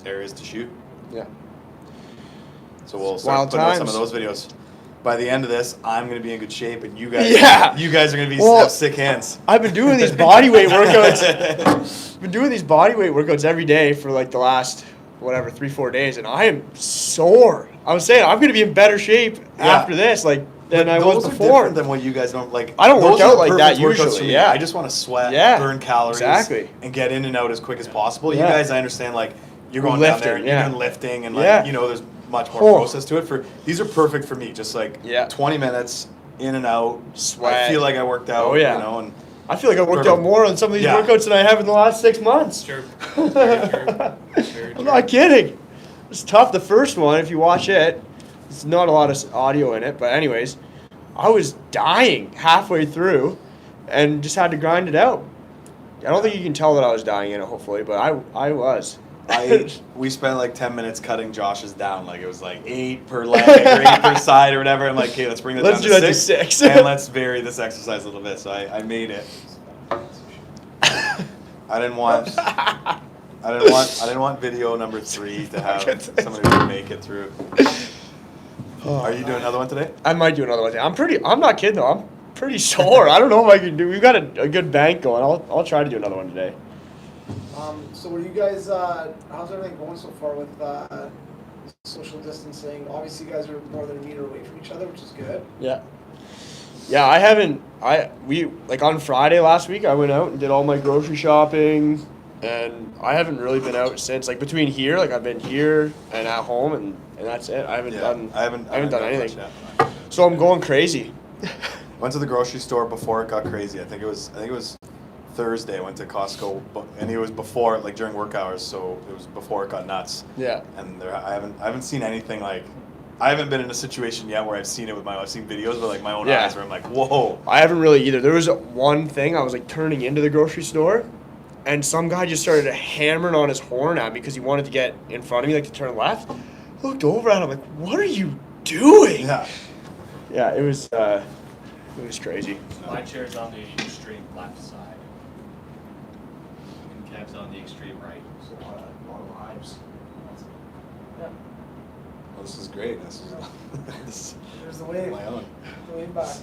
areas to shoot. Yeah. So we'll start putting out some of those videos. By the end of this, I'm going to be in good shape, and you guys are going to have sick hands. I've been doing these bodyweight workouts. Every day for like the last 3-4 days, and I am sore. I was saying I'm going to be in better shape after this, than I was before. Those are different than what you guys don't like. I don't work out like that usually. Yeah, I just want to sweat, burn calories, and get in and out as quick as possible. You guys, I understand, you're going down there, and you're doing lifting, and there's much more process to it. These are perfect for me. Just 20 minutes in and out. Sweat. I feel like I worked out. And I feel like I worked out more on some of these workouts than I have in the last 6 months. Sure. Very I'm not kidding. It's tough. The first one, if you watch it, it's not a lot of audio in it, but anyways, I was dying halfway through, and just had to grind it out. I don't think you can tell that I was dying in it, hopefully, but I was. We spent 10 minutes cutting Josh's down. It was 8 per leg or 8 per side or whatever. I'm like, okay, let's bring that down to 6. And let's vary this exercise a little bit. So I made it. I didn't want video number 3 to have somebody who make it through. Are you doing another one today? I might do another one today. I'm not kidding though. I'm pretty sore. I don't know if I can do. We've got a good bank going. I'll try to do another one today. So were you guys, how's everything going so far with social distancing? Obviously you guys are more than a meter away from each other, which is good. Yeah. Yeah, we on Friday last week, I went out and did all my grocery shopping, and I haven't really been out since. Between here, I've been here and at home, and that's it. I haven't done anything. So I'm going crazy. Went to the grocery store before it got crazy. I think it was Thursday. I went to Costco, and it was before, during work hours, so it was before it got nuts. Yeah. And I haven't seen anything I haven't been in a situation yet where I've seen it I've seen videos with my own eyes where I'm like, whoa. I haven't really either. There was one thing, I was turning into the grocery store, and some guy just started hammering on his horn at me because he wanted to get in front of me, to turn left. I looked over at him like, what are you doing? Yeah. Yeah, it was crazy. My chair's on the extreme left side. And Kev's on the extreme right. So a lot of vibes. Yeah. Well, this is great. This is There's the wave. my own. The wave back.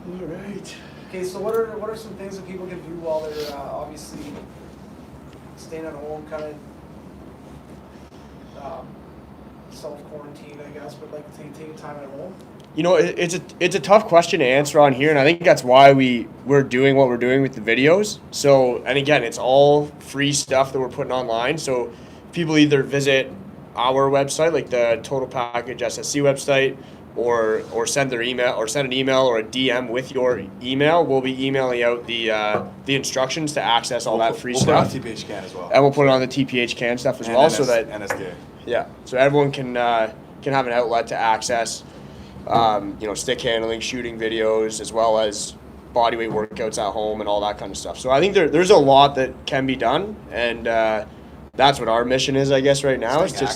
All right. Okay, so what are some things that people can do while they're obviously staying at home, kind of self-quarantine, I guess, but taking time at home? It's a tough question to answer on here, and I think that's why we're doing what we're doing with the videos. So, and again, it's all free stuff that we're putting online. So people either visit our website, the Total Package SSC website, or send an email or a DM with your email. We'll be emailing out the instructions to access all that free stuff. We'll put it on TPH Can as well. And we'll put it on the TPH Can stuff as well, so that NSDA. Yeah, so everyone can have an outlet to access, stick handling, shooting videos, as well as bodyweight workouts at home and all that kind of stuff. So I think there's a lot that can be done, and that's what our mission is, I guess, right now. Try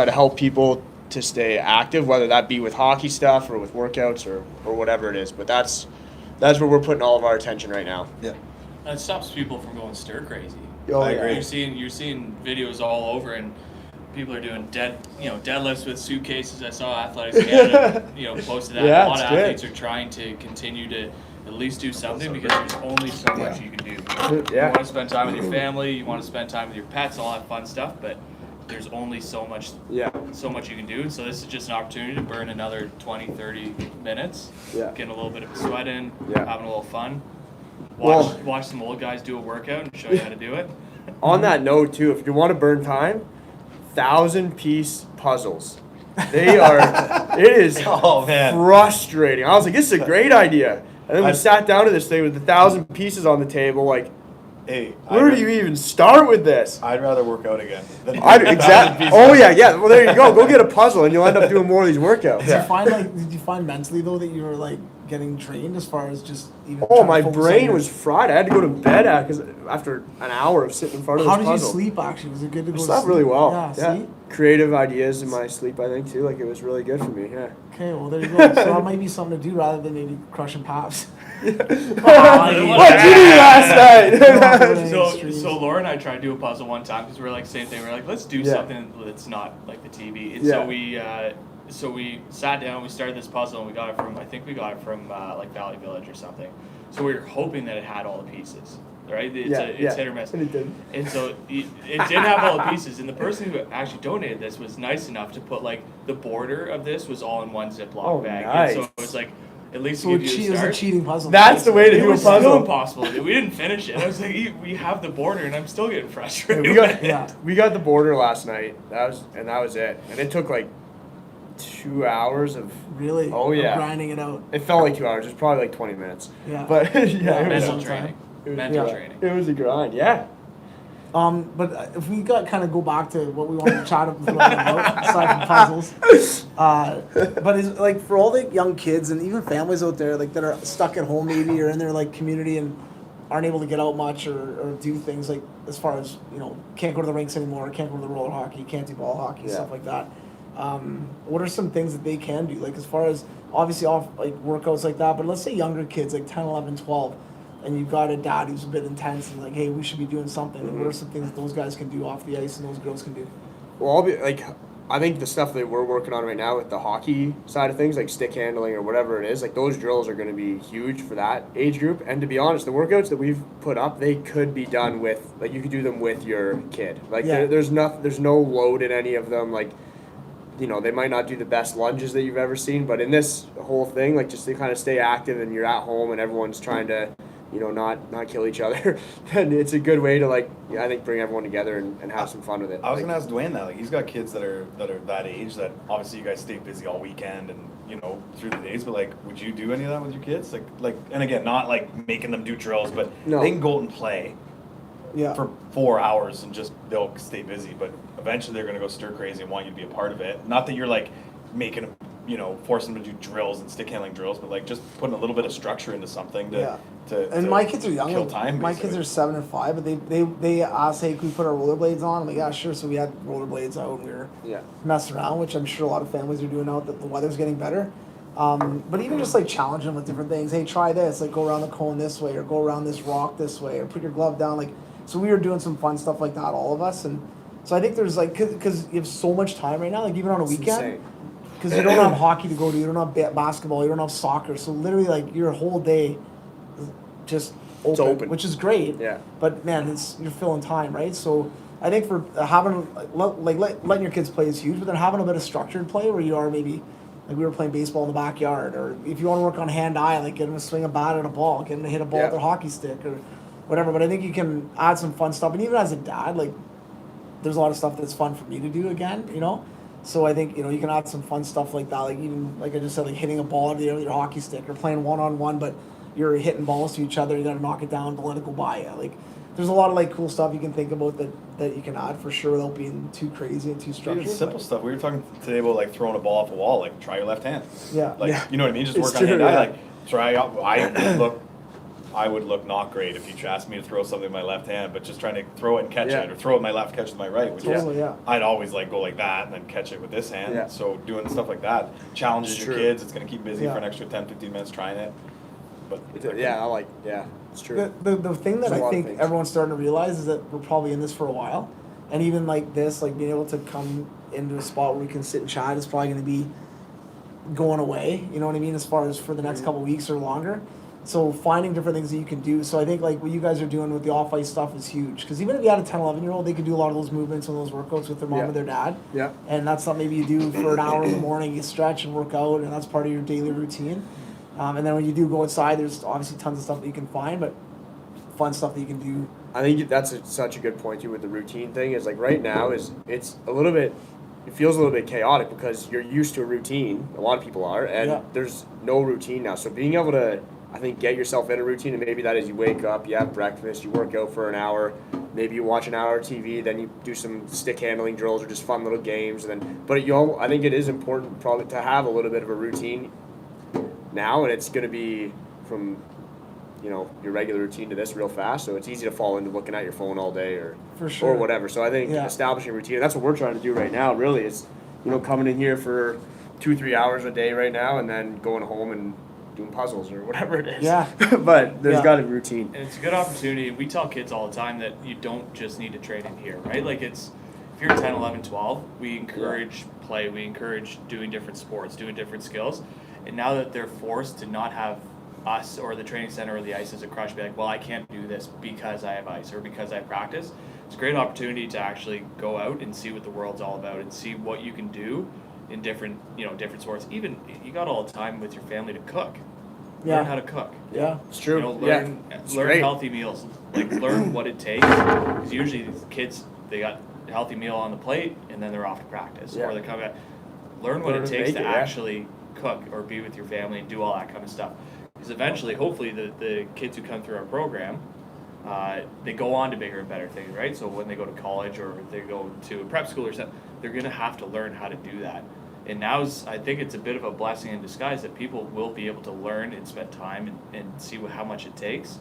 to help people to stay active, whether that be with hockey stuff or with workouts or whatever it is. But that's where we're putting all of our attention right now. Yeah. And it stops people from going stir crazy. I agree. You're seeing videos all over, and people are doing deadlifts with suitcases. I saw Athletics Canada, posted that. Yeah, a lot of athletes are trying to continue to at least do something because there's only so much you can do. You want to spend time with your family, you want to spend time with your pets, all that fun stuff, but there's only so much you can do. So this is just an opportunity to burn another 20, 30 minutes, getting a little bit of a sweat in, having a little fun. Watch some old guys do a workout and show you how to do it. On that note, too, if you want to burn time, 1,000-piece puzzles. It is frustrating. I was like, this is a great idea. And then we sat down to this thing with 1,000 pieces on the table, hey, where do you even start with this? I'd rather work out again. Exactly. Oh, yeah. Well, there you go. Go get a puzzle, and you'll end up doing more of these workouts. Did you find mentally, though, that you were, getting drained as far as just even? Oh, my brain was fried. I had to go to bed after an hour of sitting in front of this puzzle. How did you sleep, actually? Was it good to go to sleep? I slept really well. Yeah, see? Creative ideas in my sleep, I think, too. Like, it was really good for me, yeah. Okay, well, there you go. So that might be something to do rather than maybe crushing paps. What did you do last night? So Laura and I tried to do a puzzle one time because we were like, same thing. We were like, let's do something that's not like the TV. And so we sat down, we started this puzzle, and we got it from like Valley Village or something. So we were hoping that it had all the pieces, right? It's hit or miss. And it did. And so it didn't have all the pieces. And the person who actually donated this was nice enough to put like the border of this was all in one Ziploc bag. Nice. And so it was like, at least So to give you a it was start. a cheating puzzle. That's the way to do a It was still puzzle. impossible. We didn't finish it. I was like, we have the border, and I'm still getting frustrated. We got the border last night. That was it. And it took like 2 hours of Really? Oh yeah. Grinding it out. It felt like 2 hours. It was probably like 20 minutes. Yeah. But it was mental training. Mental training. It was a grind. Yeah. But if we go back to what we wanted to chat about, aside from puzzles, but is like for all the young kids and even families out there like that are stuck at home maybe or in their like community and aren't able to get out much or do things like as far as can't go to the rinks anymore, can't go to the roller hockey, can't do ball hockey, stuff like that. What are some things that they can do? Like as far as obviously off like workouts like that, but let's say younger kids like 10, 11, 12. And you've got a dad who's a bit intense and like, hey, we should be doing something. And what are some things that those guys can do off the ice and those girls can do? Well, I think the stuff that we're working on right now with the hockey side of things, like stick handling or whatever it is, like those drills are going to be huge for that age group. And to be honest, the workouts that we've put up, they could be done with, like you could do them with your kid. Like there's no load in any of them. Like, they might not do the best lunges that you've ever seen, but in this whole thing, like just to kind of stay active and you're at home and everyone's trying to not kill each other, then it's a good way to I think bring everyone together and have some fun with it. I was gonna ask Dwayne that. Like he's got kids that are that age that obviously you guys stay busy all weekend and through the days, but like would you do any of that with your kids? Like and again, not like making them do drills, but they can go and play for 4 hours and just they'll stay busy, but eventually they're gonna go stir crazy and want you to be a part of it. Not that you're like making them forcing them to do drills and stick handling drills, but like just putting a little bit of structure into something to and my kids are young. Kill time, my kids are 7 and 5, but they asked, hey, can we put our rollerblades on? I'm like, yeah, sure. So we had rollerblades out and we were messing around, which I'm sure a lot of families are doing now that the weather's getting better. But even just like challenge them with different things. Hey, try this. Like go around the cone this way, or go around this rock this way, or put your glove down. Like so, we were doing some fun stuff like that, all of us. And so I think there's like because you have so much time right now, like even on a weekend. Because you don't have hockey to go to, you don't have basketball, you don't have soccer. So literally, like your whole day, just open, which is great. Yeah. But man, you're filling time, right? So I think for having letting your kids play is huge, but then having a bit of structured play where you are maybe like we were playing baseball in the backyard, or if you want to work on hand-eye, like get them to swing a bat at a ball, get them to hit a ball with their hockey stick or whatever. But I think you can add some fun stuff, and even as a dad, like there's a lot of stuff that's fun for me to do again, So I think, you can add some fun stuff like that, like even, like I just said, like hitting a ball with your hockey stick or playing one-on-one, but you're hitting balls to each other, you got to knock it down to let it go by you. Like, there's a lot of, like, cool stuff you can think about that you can add for sure without being too crazy and too structured. Even simple stuff. We were talking today about, like, throwing a ball off a wall. Like, try your left hand. Yeah. Like, you know what I mean? Just work on hand-eye. Like, try I would look not great if you asked me to throw something with my left hand, but just trying to throw it and catch it, or throw it with my left, catch it with my right, which I'd always like go like that and then catch it with this hand. Yeah. So doing stuff like that challenges your kids. It's going to keep busy for an extra 10, 15 minutes trying it. But it's true. The thing that I think everyone's starting to realize is that we're probably in this for a while, and even like this, like being able to come into a spot where we can sit and chat is probably going to be going away. You know what I mean? As far as for the next couple of weeks or longer. So finding different things that you can do. So I think like what you guys are doing with the off-ice stuff is huge. Because even if you had a 10, 11-year-old, they could do a lot of those movements and those workouts with their mom or their dad. Yeah. And that's something maybe you do for an hour in the morning. You stretch and work out, and that's part of your daily routine. And then when you do go outside, there's obviously tons of stuff that you can find, but fun stuff that you can do. I think that's such a good point too with the routine thing. Is like right now it's a little bit. It feels a little bit chaotic because you're used to a routine. A lot of people are, and there's no routine now. So being able to, I think, get yourself in a routine, and maybe that is you wake up, you have breakfast, you work out for an hour, maybe you watch an hour of TV, then you do some stick handling drills or just fun little games, and then. But I think it is important probably to have a little bit of a routine now, and it's going to be from your regular routine to this real fast. So it's easy to fall into looking at your phone all day or whatever. So I think establishing a routine, and that's what we're trying to do right now. Really, is coming in here for 2-3 hours a day right now, and then going home and doing puzzles or whatever it is. Yeah. But there's got to be routine. And it's a good opportunity. We tell kids all the time that you don't just need to train in here, right? Like if you're 10, 11, 12, we encourage play. We encourage doing different sports, doing different skills. And now that they're forced to not have us or the training center or the ice as a crutch, be like, well, I can't do this because I have ice or because I practice. It's a great opportunity to actually go out and see what the world's all about and see what you can do in different sports. Even you got all the time with your family to cook. Learn how to cook. Yeah, it's true. Learn healthy meals. Like learn what it takes. Because usually these kids, they got a healthy meal on the plate and then they're off to practice or they come back. Learn what it takes to actually cook or be with your family and do all that kind of stuff. Because eventually, hopefully, the kids who come through our program, they go on to bigger and better things, right? So when they go to college or they go to a prep school or something, they're going to have to learn how to do that. And I think it's a bit of a blessing in disguise that people will be able to learn and spend time and see how much it takes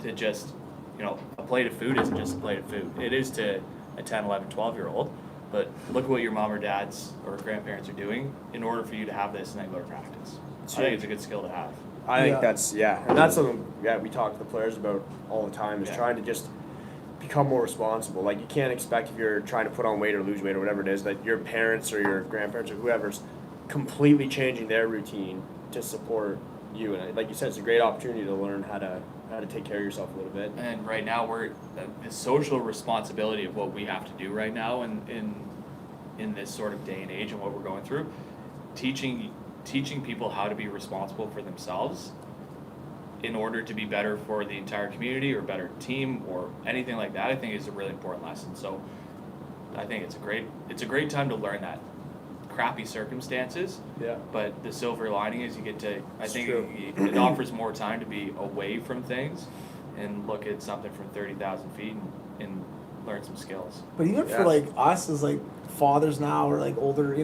to just, a plate of food isn't just a plate of food. It is to a 10, 11, 12-year-old. But look at what your mom or dad's or grandparents are doing in order for you to have this and then go to practice. I think it's a good skill to have. I think that's and that's something we talk to the players about all the time is trying to just become more responsible. Like you can't expect if you're trying to put on weight or lose weight or whatever it is that your parents or your grandparents or whoever's completely changing their routine to support you. And like you said, it's a great opportunity to learn how to take care of yourself a little bit. And right now we're the social responsibility of what we have to do right now in this sort of day and age and what we're going through, teaching people how to be responsible for themselves in order to be better for the entire community or better team or anything like that, I think is a really important lesson. So I think it's a great time to learn that. Crappy circumstances, but the silver lining is you get to, it offers more time to be away from things and look at something from 30,000 feet and learn some skills. But even for like us as like fathers now or like older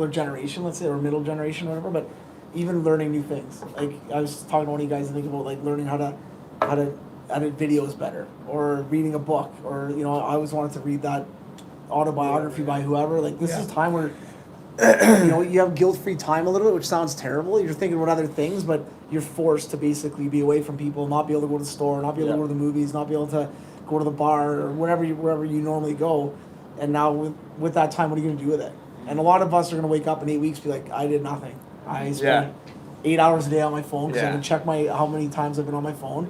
generation, let's say, or middle generation or whatever, but even learning new things. Like I was talking to one of you guys and thinking about like learning how to edit videos better or reading a book or, I always wanted to read that autobiography by whoever. Like this is time where you have guilt-free time a little bit, which sounds terrible. You're thinking about other things, but you're forced to basically be away from people, not be able to go to the store, not be able to go to the movies, not be able to go to the bar or wherever you normally go. And now with that time, what are you going to do with it? And a lot of us are going to wake up in 8 weeks and be like, I did nothing. I spent 8 hours a day on my phone because I can check how many times I've been on my phone,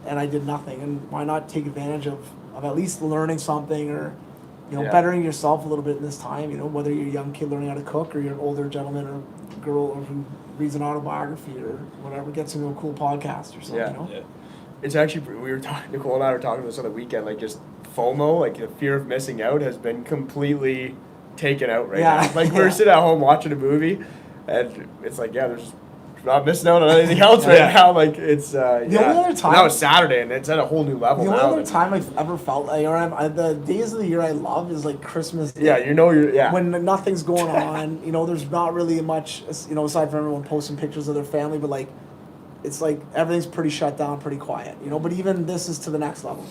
and I did nothing. And why not take advantage of at least learning something or bettering yourself a little bit in this time, whether you're a young kid learning how to cook or you're an older gentleman or girl who reads an autobiography or whatever, gets into a cool podcast or something, It's actually, Nicole and I were talking about this on the weekend, like just FOMO, like the fear of missing out has been completely taken out right now. Like we're sitting at home watching a movie and it's like, there's not missing out on anything else right now. Like it's the only other time now it's Saturday and it's at a whole new level. The only other time I've ever felt the days of the year I love is like Christmas Day. When nothing's going on. There's not really much. Aside from everyone posting pictures of their family, but like it's like everything's pretty shut down, pretty quiet. But even this is to the next level.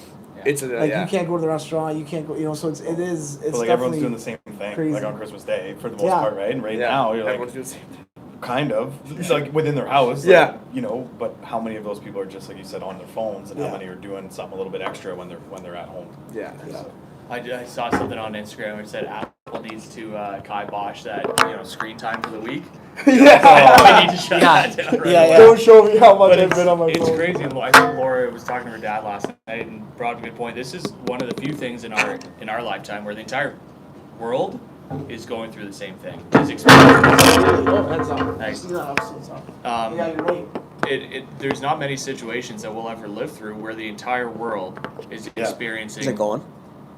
It's you can't go to the restaurant. You can't go. So it's like everyone's doing the same thing, crazy. like on Christmas Day for the most part, right? And now you're everyone's doing the same thing. Kind of. It's like within their house. Like, but how many of those people are just like you said on their phones, and how many are doing something a little bit extra when they're at home? So. I saw something on Instagram which said Apple needs to kibosh that screen time for the week. We need to shut that down. Don't show me how much I've been on my phone. It's crazy. I think Laura was talking to her dad last night and brought up a good point. This is one of the few things in our lifetime where the entire world is going through the same thing. Is experiencing. Heads up. Thanks. You're right. There's not many situations that we'll ever live through where the entire world is experiencing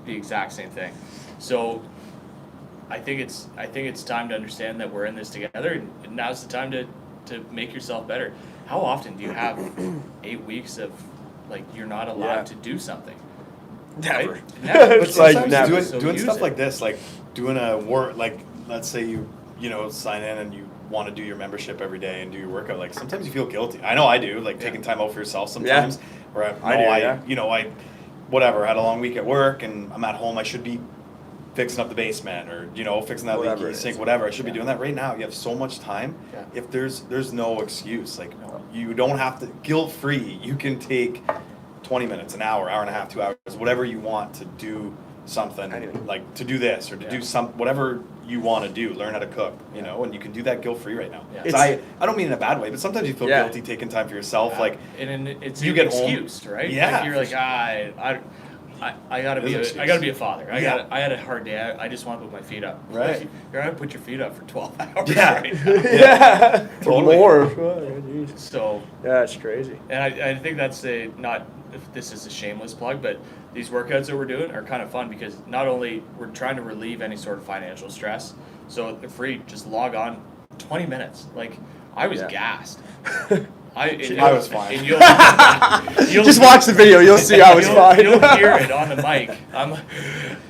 the exact same thing. So I think it's time to understand that we're in this together, and now's the time to make yourself better. How often do you have 8 weeks of like you're not allowed to do something? Never. Right? Never. But sometimes doing stuff like this, like doing a work, like let's say you sign in and you want to do your membership every day and do your workout, like sometimes you feel guilty. I know I do, like taking time out for yourself sometimes. Or I whatever, had a long week at work and I'm at home, I should be fixing up the basement or, fixing that leaky sink, whatever. I should be doing that right now. You have so much time. Yeah. If there's no excuse. Like you don't have to, guilt-free, you can take 20 minutes, an hour, hour and a half, 2 hours, whatever you want to do something, like to do this or to do whatever you want to do, learn how to cook, and you can do that guilt-free right now. Yeah. I don't mean in a bad way, but sometimes you feel guilty taking time for yourself. Like, and it's you an get excuse, home, right? Yeah. Like you're like, I gotta be a father. I had a hard day. I just want to put my feet up. Right. Like, you're gonna put your feet up for 12 hours. Yeah. Right now. Yeah. Totally. More. So. Yeah, it's crazy. And I think that's not if this is a shameless plug, but these workouts that we're doing are kind of fun because not only we're trying to relieve any sort of financial stress, so they're free. Just log on, 20 minutes. Like I was gassed. I was fine. And you'll just watch the video. You'll see I was fine. You'll hear it on the mic. I'm like,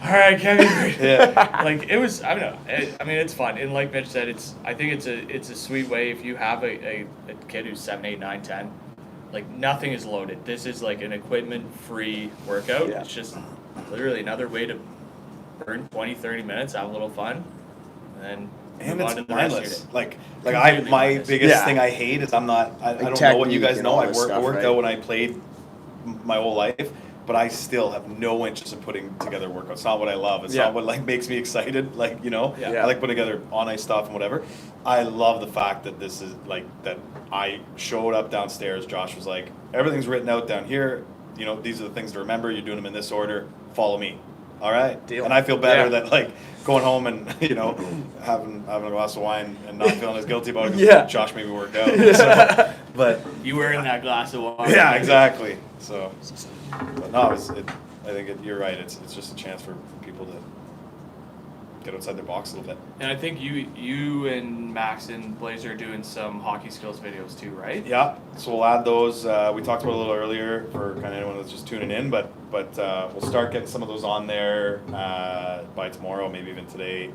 all right, Kevin. Yeah. Like it was. I don't know. I mean, it's fun. And like Mitch said, I think it's a sweet way if you have a kid who's 7, 8, 9, 10. Like nothing is loaded. This is like an equipment-free workout. Yeah. It's just literally another way to burn 20, 30 minutes, have a little fun, and then it's mindless. Like my biggest thing I hate is I don't know what you guys know. I worked out when I played my whole life, but I still have no interest in putting together workouts. It's not what I love. It's not what makes me excited. Like, I like putting together on ice stuff and whatever. I love the fact that this is that I showed up downstairs. Josh was like, everything's written out down here. These are the things to remember. You're doing them in this order. Follow me. All right. Deal. And I feel better that like going home and having a glass of wine and not feeling as guilty about it because Josh made me work out. So, but you were in that glass of wine. Yeah, exactly. So, but no, I think you're right. It's just a chance for people to get outside their box a little bit. And I think you and Max and Blazer are doing some hockey skills videos too, right? Yeah. So we'll add those. We talked about it a little earlier for kind of anyone that's just tuning in, but we'll start getting some of those on there by tomorrow, maybe even today.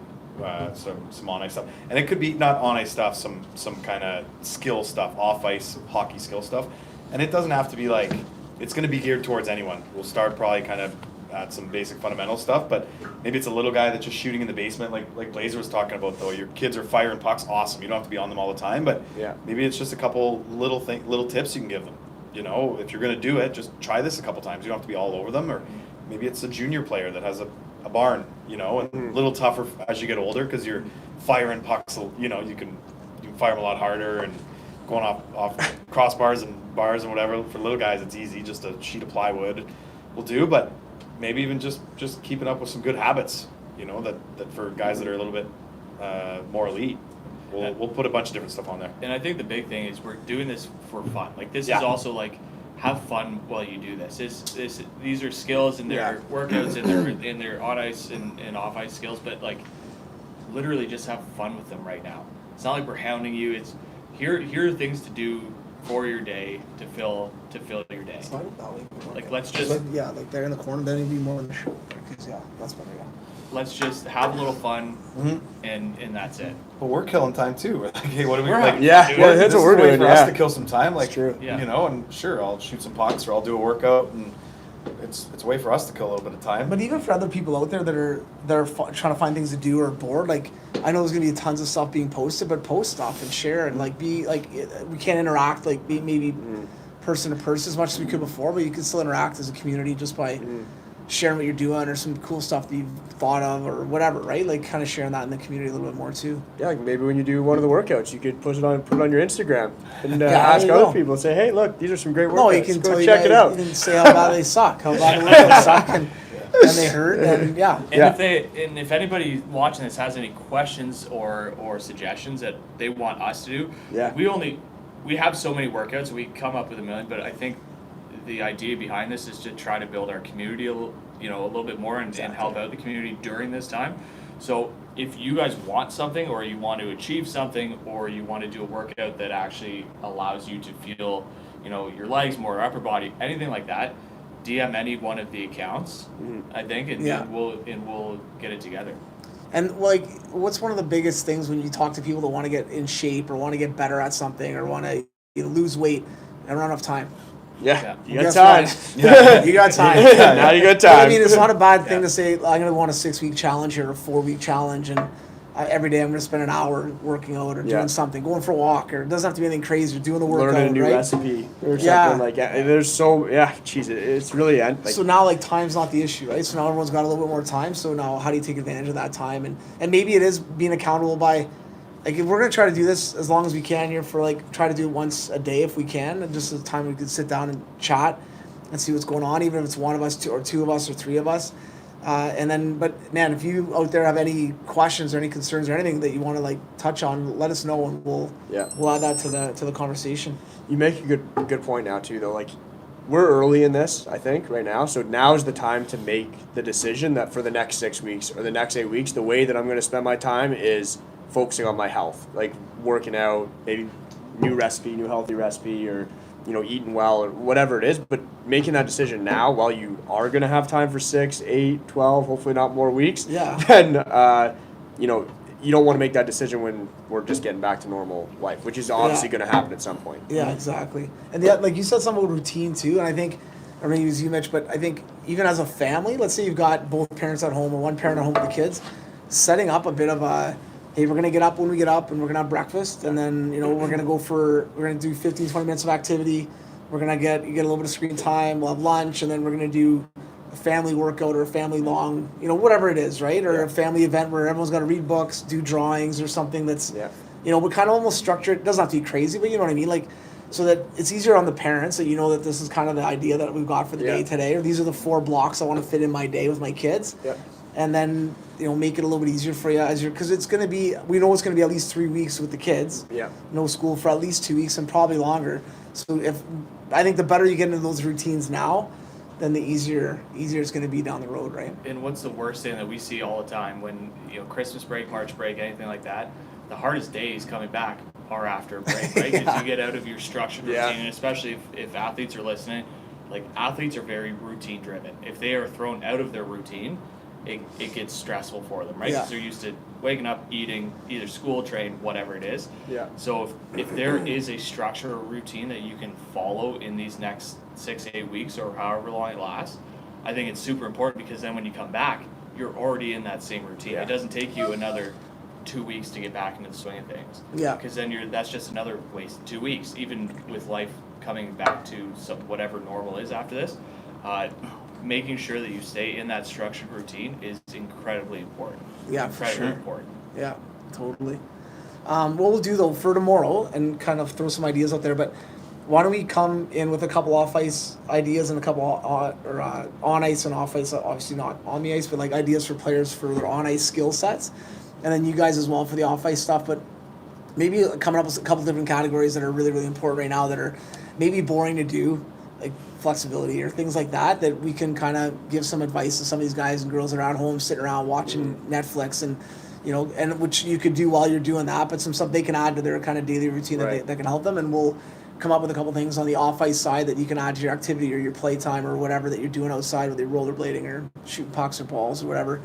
Some on ice stuff, and it could be not on ice stuff, some kind of skill stuff, off ice hockey skill stuff, and it doesn't have to be like it's going to be geared towards anyone. We'll start probably kind of at some basic fundamental stuff, but maybe it's a little guy that's just shooting in the basement, like Blazer was talking about. Though your kids are firing pucks, awesome. You don't have to be on them all the time, but maybe it's just a couple little tips you can give them. If you're going to do it, just try this a couple times. You don't have to be all over them, or maybe it's a junior player that has a barn, and a little tougher as you get older because you're firing pucks. You can fire them a lot harder and going off crossbars and bars and whatever. For little guys, it's easy. Just a sheet of plywood will do, but maybe even just keeping up with some good habits. That for guys that are a little bit more elite. We'll put a bunch of different stuff on there. And I think the big thing is we're doing this for fun. Like this is also like have fun while you do this. These are skills and their workouts and their on ice and off ice skills, but like literally just have fun with them right now. It's not like we're hounding you. It's here are things to do for your day to fill your day. Like let's just like they're in the corner. Then it'd be more in the show. Because that's better. Let's just have a little fun, and that's it. But we're killing time too. Like, hey, what do we like? That's what we're doing. For us to kill some time, like true. And sure, I'll shoot some pucks or I'll do a workout, and it's a way for us to kill a little bit of time. But even for other people out there that are trying to find things to do or bored, like I know there's gonna be tons of stuff being posted, but post stuff and share and like be like we can't interact like maybe person to person as much as we could before, but you can still interact as a community just by sharing what you're doing or some cool stuff that you've thought of or whatever, right? Like kind of sharing that in the community a little bit more too. Yeah, like maybe when you do one of the workouts, you could put it on your Instagram and ask other people and say, hey, look, these are some great workouts. No, you can go check it out. You can say how bad they suck, how bad the workouts suck, and they hurt, and if anybody watching this has any questions or suggestions that they want us to do, we have so many workouts, we come up with a million, but I think the idea behind this is to try to build our community a little bit more and help out the community during this time. So if you guys want something or you want to achieve something or you want to do a workout that actually allows you to feel, your legs more, upper body, anything like that, DM any one of the accounts, I think, and we'll get it together. And like, what's one of the biggest things when you talk to people that want to get in shape or want to get better at something or want to lose weight and don't have enough time? Yeah, you got time. You got time. Now you got time. But, I mean, it's not a bad thing to say, I'm going to go on a 6-week challenge or a 4-week challenge, and every day I'm going to spend an hour working out or doing something, going for a walk, or it doesn't have to be anything crazy, or doing the workout, learning a new right? recipe or something like that. There's it's really like, so now like time's not the issue, right? So now everyone's got a little bit more time. So now how do you take advantage of that time? And maybe it is being accountable by, like, if we're gonna try to do this as long as we can here for like try to do it once a day if we can, and just the time we could sit down and chat and see what's going on, even if it's one of us, two of us, or three of us. And then, but man, if you out there have any questions or any concerns or anything that you want to like touch on, let us know and we'll add that to the conversation. You make a good point now too, though. Like, we're early in this, I think, right now. So now's the time to make the decision that for the next 6 weeks or the next 8 weeks, the way that I'm going to spend my time is focusing on my health, like working out, maybe new healthy recipe, or eating well, or whatever it is. But making that decision now while you are going to have time for 6, 8, 12, hopefully not more weeks, then you don't want to make that decision when we're just getting back to normal life, which is obviously going to happen at some point. Yeah, exactly. And like you said something about routine too, and I think, I mean, it was you, Mitch, but I think even as a family, let's say you've got both parents at home or one parent at home with the kids, setting up a bit of a, hey, we're going to get up when we get up and we're going to have breakfast, and then, we're going to do 15, 20 minutes of activity. We're going to get a little bit of screen time, we'll have lunch, and then we're going to do a family workout or a family long, whatever it is, right? Or a family event where everyone's got to read books, do drawings or something that's, we kind of almost structure it. It doesn't have to be crazy, but you know what I mean? Like, so that it's easier on the parents that that this is kind of the idea that we've got for the day today, or these are the 4 blocks I want to fit in my day with my kids. And then, make it a little bit easier for you because it's going to be, we know it's going to be at least 3 weeks with the kids. No school for at least 2 weeks and probably longer. So I think the better you get into those routines now, then the easier it's going to be down the road, right? And what's the worst thing that we see all the time when, Christmas break, March break, anything like that, the hardest days coming back are after a break, right? Because you get out of your structured routine, and especially if athletes are listening, like, athletes are very routine driven. If they are thrown out of their routine, it gets stressful for them, right? Because they're used to waking up, eating, either school, train, whatever it is. So if there is a structure or routine that you can follow in these next 6, 8 weeks or however long it lasts, I think it's super important, because then when you come back, you're already in that same routine. It doesn't take you another 2 weeks to get back into the swing of things. Because then that's just another waste 2 weeks, even with life coming back to whatever normal is after this. Making sure that you stay in that structured routine is incredibly important. Incredibly important. Yeah, totally. What we'll do though for tomorrow, and kind of throw some ideas out there, but why don't we come in with a couple off-ice ideas and a couple on-ice and off-ice, obviously not on the ice, but like ideas for players for their on-ice skill sets, and then you guys as well for the off-ice stuff, but maybe coming up with a couple different categories that are really, really important right now that are maybe boring to do, like flexibility or things like that we can kind of give some advice to some of these guys and girls that are at home sitting around watching Netflix, and and which you could do while you're doing that, but some stuff they can add to their kind of daily routine that can help them. And we'll come up with a couple things on the off-ice side that you can add to your activity or your play time or whatever that you're doing outside, whether you're rollerblading or shooting pucks or balls or whatever,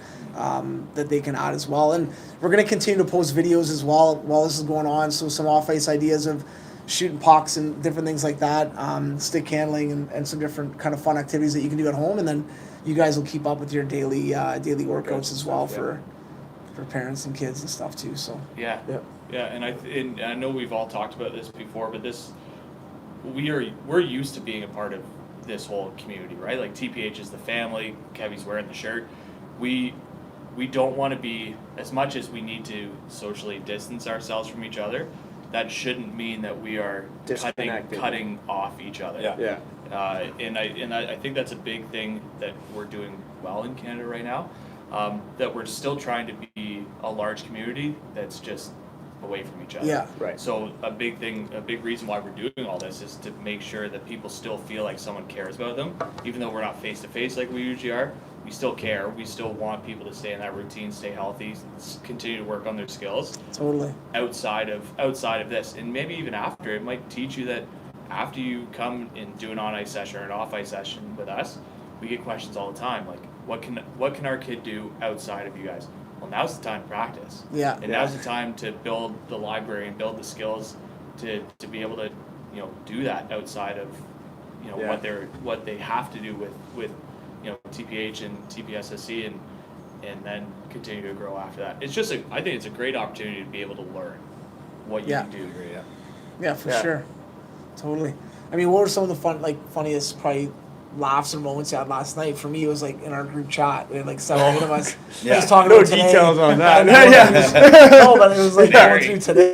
that they can add as well. And we're going to continue to post videos as well while this is going on, so some off-ice ideas of shooting pucks and different things like that, stick handling and some different kind of fun activities that you can do at home, and then you guys will keep up with your daily workouts as well for parents and kids and stuff too. So and I know we've all talked about this before, but we're used to being a part of this whole community, right? Like, TPH is the family. Kevy's wearing the shirt. We don't want to be, as much as we need to socially distance ourselves from each other, that shouldn't mean that we are cutting off each other. And I think that's a big thing that we're doing well in Canada right now, that we're still trying to be a large community that's just away from each other. So a big reason why we're doing all this is to make sure that people still feel like someone cares about them, even though we're not face to face like we usually are. We still care. We still want people to stay in that routine, stay healthy, continue to work on their skills. Totally. Outside of this, and maybe even after, it might teach you that after you come and do an on-ice session or an off-ice session with us, we get questions all the time, like, what can our kid do outside of you guys? well, now's the time to practice. Yeah. And now's the time to build the library and build the skills to be able to, do that outside of, what they have to do with TPH and TPSSC and then continue to grow after that. It's just I think it's a great opportunity to be able to learn what you can do. Yeah, for sure. Totally. I mean, what were some of the funniest probably laughs or moments you had last night? For me, it was like in our group chat. We had like 7 or 8 of us just talking about today. Details on that. No, but it was like going through today.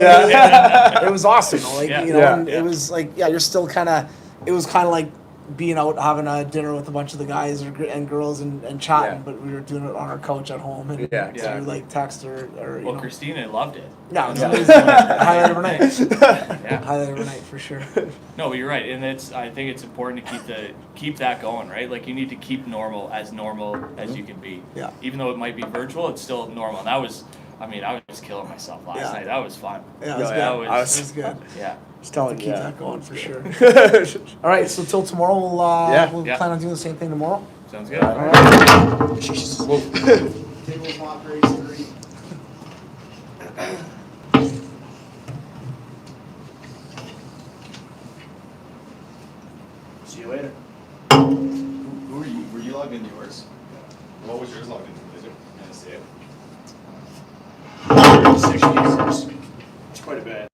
It was awesome. And it was like, you're still kind of, it was kind of like being out having a dinner with a bunch of the guys and girls and chatting, but we were doing it on our couch at home and through like text or well, Christina loved it. Yeah, it was amazing. Highlight of our night. Highlight of our night for sure. No, you're right, and I think it's important to keep that going, right? Like you need to keep normal as you can be. Yeah. Even though it might be virtual, it's still normal. And I was killing myself last night. That was fun. Yeah, it was good. Yeah. Just telling keep that going for sure. All right, so till tomorrow we'll plan on doing the same thing tomorrow. Sounds good. All right. Tables not very sturdy. See you later. Who are you? Were you logged into yours? What was yours logged into? Is it? Can I see it? 6 users. That's quite a bit.